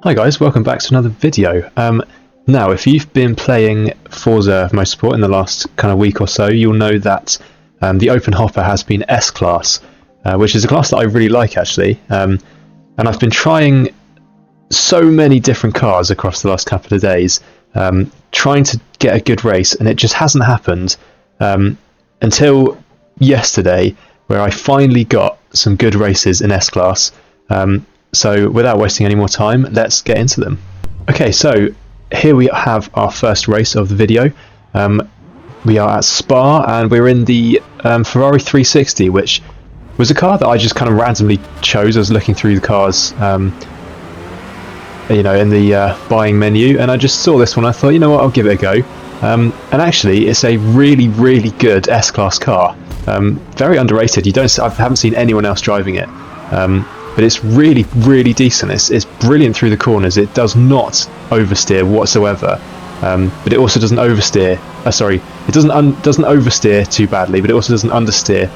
Hi guys, welcome back to another video. Now, if you've been playing Forza Motorsport in the last kind of week or so, you'll know that the open hopper has been S-Class, which is a class that I really like actually. And I've been trying so many different cars across the last couple of days, trying to get a good race, and it just hasn't happened until yesterday, where I finally got some good races in S-Class. So without wasting any more time, let's get into them. Okay, so here we have our first race of the video. We are at Spa and we're in the Ferrari 360, which was a car that I just kind of randomly chose. I was looking through the cars, in the buying menu, and I just saw this one. I thought, you know what, I'll give it a go. And actually, it's a really, really good S-Class car. Very underrated. I haven't seen anyone else driving it. But it's really, really decent. It's brilliant through the corners. It does not oversteer whatsoever, but it also doesn't oversteer. It doesn't oversteer too badly, but it also doesn't understeer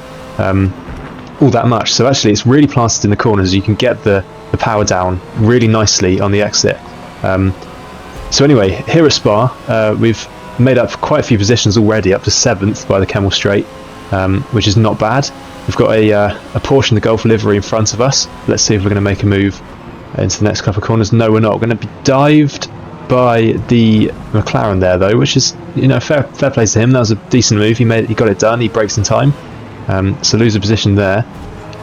all that much. So actually, it's really planted in the corners. You can get the power down really nicely on the exit. So anyway, here at Spa, we've made up quite a few positions already, up to 7th by the Camel Straight, which is not bad. We've got a Porsche in the Golf livery in front of us. Let's see if we're going to make a move into the next couple of corners. No, we're not. We're going to be dived by the McLaren there, though, which is, fair play to him. That was a decent move. He got it done. He brakes in time. So lose a position there,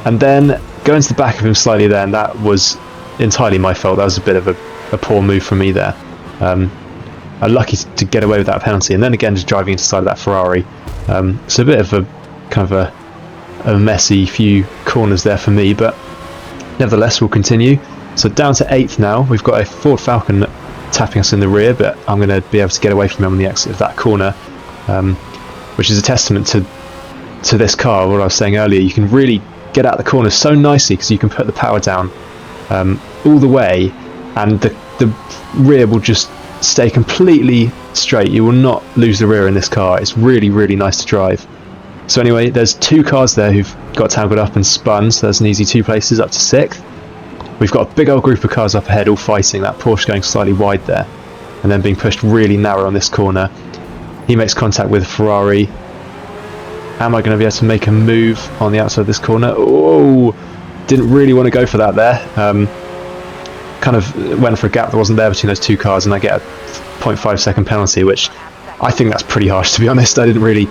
and then go into the back of him slightly there, and that was entirely my fault. That was a bit of a poor move from me there. I'm lucky to get away with that penalty, and then again just driving into the side of that Ferrari. So a bit of a kind of a messy few corners there for me, but nevertheless we'll continue. So down to 8th now. We've got a Ford Falcon tapping us in the rear, but I'm going to be able to get away from him on the exit of that corner, which is a testament to this car. What I was saying earlier, you can really get out the corners so nicely because you can put the power down all the way, and the rear will just stay completely straight. You will not lose the rear in this car. It's really, really nice to drive. So anyway, there's 2 cars there who've got tangled up and spun, so there's an easy 2 places up to 6th. We've got a big old group of cars up ahead all fighting, that Porsche going slightly wide there, and then being pushed really narrow on this corner. He makes contact with Ferrari. Am I going to be able to make a move on the outside of this corner? Oh, didn't really want to go for that there. Kind of went for a gap that wasn't there between those 2 cars, and I get a 0.5 second penalty, which I think that's pretty harsh, to be honest. I didn't really...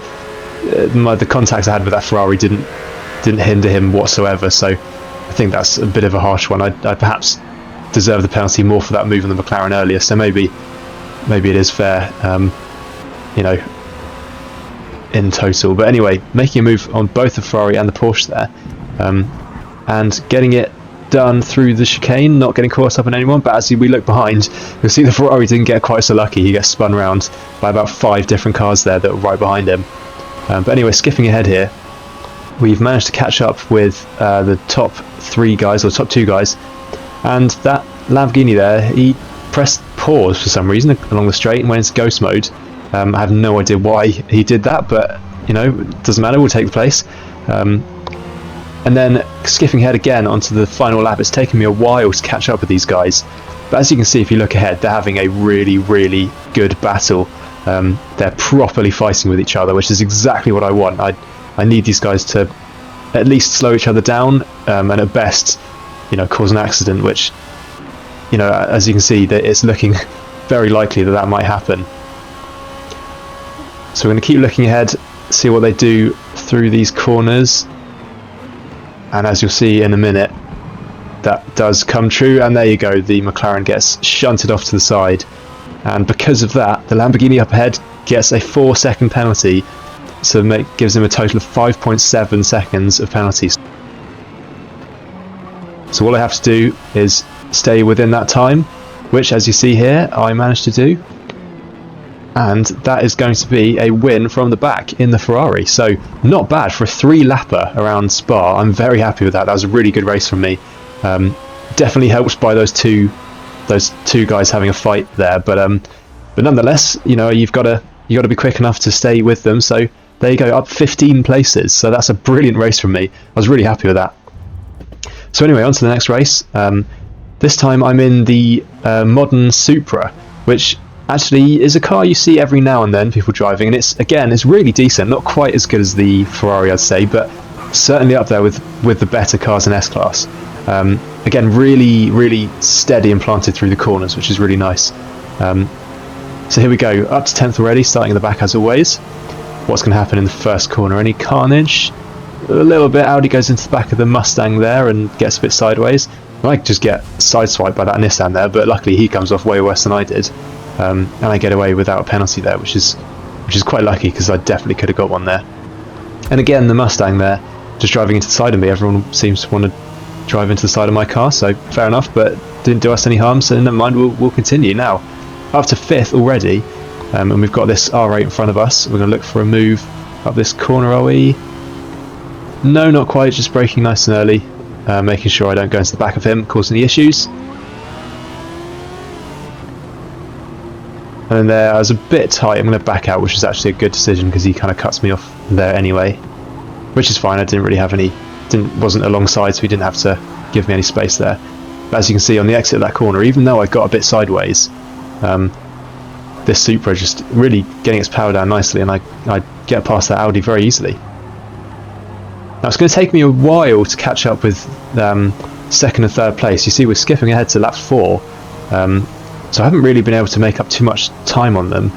the contacts I had with that Ferrari didn't hinder him whatsoever, so I think that's a bit of a harsh one. I perhaps deserve the penalty more for that move on the McLaren earlier, so maybe it is fair, in total. But anyway, making a move on both the Ferrari and the Porsche there, and getting it done through the chicane, not getting caught up in anyone. But as we look behind, you'll see the Ferrari didn't get quite so lucky. He gets spun around by about 5 different cars there that were right behind him. But anyway, skipping ahead here, we've managed to catch up with the top 3 guys, or top 2 guys, and that Lamborghini there, he pressed pause for some reason along the straight and went into ghost mode. I have no idea why he did that, but it doesn't matter, we'll take the place. And then skipping ahead again onto the final lap, it's taken me a while to catch up with these guys, but as you can see, if you look ahead, they're having a really, really good battle. They're properly fighting with each other, which is exactly what I want. I need these guys to at least slow each other down, and at best, cause an accident, which, as you can see, that it's looking very likely that might happen. So we're going to keep looking ahead, see what they do through these corners, and as you'll see in a minute, that does come true, and there you go, the McLaren gets shunted off to the side. And because of that, the Lamborghini up ahead gets a 4-second penalty, so gives him a total of 5.7 seconds of penalties. So all I have to do is stay within that time, which, as you see here, I managed to do. And that is going to be a win from the back in the Ferrari. So not bad for a 3-lapper around Spa. I'm very happy with that. That was a really good race from me. Definitely helped by those two guys having a fight there, but nonetheless, you've got to be quick enough to stay with them. So there you go, up 15 places. So that's a brilliant race from me. I was really happy with that. So anyway, on to the next race. This time I'm in the modern Supra, which actually is a car you see every now and then people driving, and it's really decent. Not quite as good as the Ferrari, I'd say, but certainly up there with the better cars in S-Class. Again, really steady and planted through the corners, which is really nice. So here we go, up to 10th already, starting in the back as always. What's going to happen in the first corner? Any carnage? A little bit. Audi goes into the back of the Mustang there and gets a bit sideways. I might just get sideswiped by that Nissan there, but luckily he comes off way worse than I did, and I get away without a penalty there, which is quite lucky, because I definitely could have got one there. And again, the Mustang there, just driving into the side of me. Everyone seems to want to drive into the side of my car, so fair enough, but didn't do us any harm, so never mind. We'll continue now. Up to 5th already, and we've got this R8 in front of us. We're going to look for a move up this corner, are we? No, not quite, just braking nice and early, making sure I don't go into the back of him, cause any issues. And then there, I was a bit tight. I'm going to back out, which is actually a good decision, because he kind of cuts me off there anyway, which is fine. I didn't really have any, wasn't alongside, so he didn't have to give me any space there. But as you can see on the exit of that corner, even though I got a bit sideways, this Supra just really getting its power down nicely, and I get past that Audi very easily. Now it's going to take me a while to catch up with second and third place. You see, we're skipping ahead to lap 4, so I haven't really been able to make up too much time on them.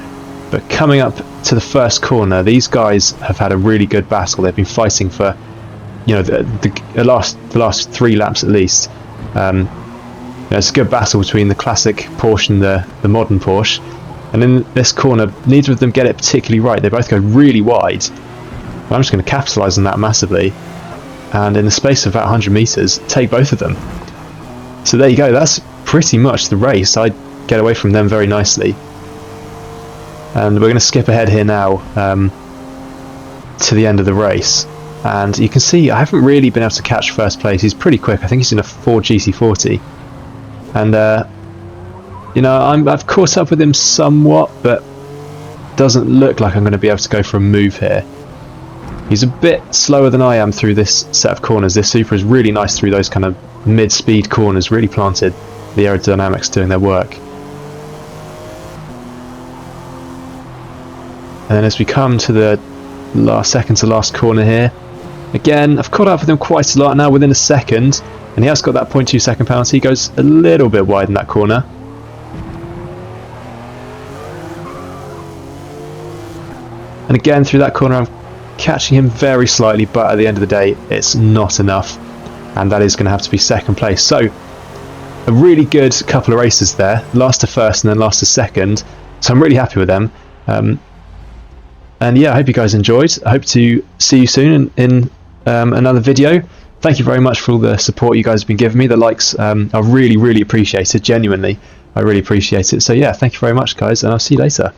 But coming up to the first corner, these guys have had a really good battle. They've been fighting for, you know, the last 3 laps at least. It's a good battle between the classic Porsche and the modern Porsche. And in this corner, neither of them get it particularly right. They both go really wide. I'm just going to capitalise on that massively, and in the space of about 100 metres, take both of them. So there you go, that's pretty much the race. I get away from them very nicely. And we're going to skip ahead here now to the end of the race. And you can see I haven't really been able to catch first place. He's pretty quick. I think he's in a Ford GT40. And, you know, I've caught up with him somewhat, but doesn't look like I'm going to be able to go for a move here. He's a bit slower than I am through this set of corners. This Supra is really nice through those kind of mid-speed corners, really planted. The aerodynamics doing their work. And then as we come to the second to last corner here, again, I've caught up with him quite a lot now, within a second, and he has got that 0.2 second penalty. He goes a little bit wide in that corner. And again, through that corner, I'm catching him very slightly, but at the end of the day, it's not enough, and that is going to have to be second place. So a really good couple of races there, last to first and then last to second, so I'm really happy with them. And yeah, I hope you guys enjoyed. I hope to see you soon in another video. Thank you very much for all the support you guys have been giving me. The likes are really appreciated, genuinely. I really appreciate it. So yeah, thank you very much guys, and I'll see you later.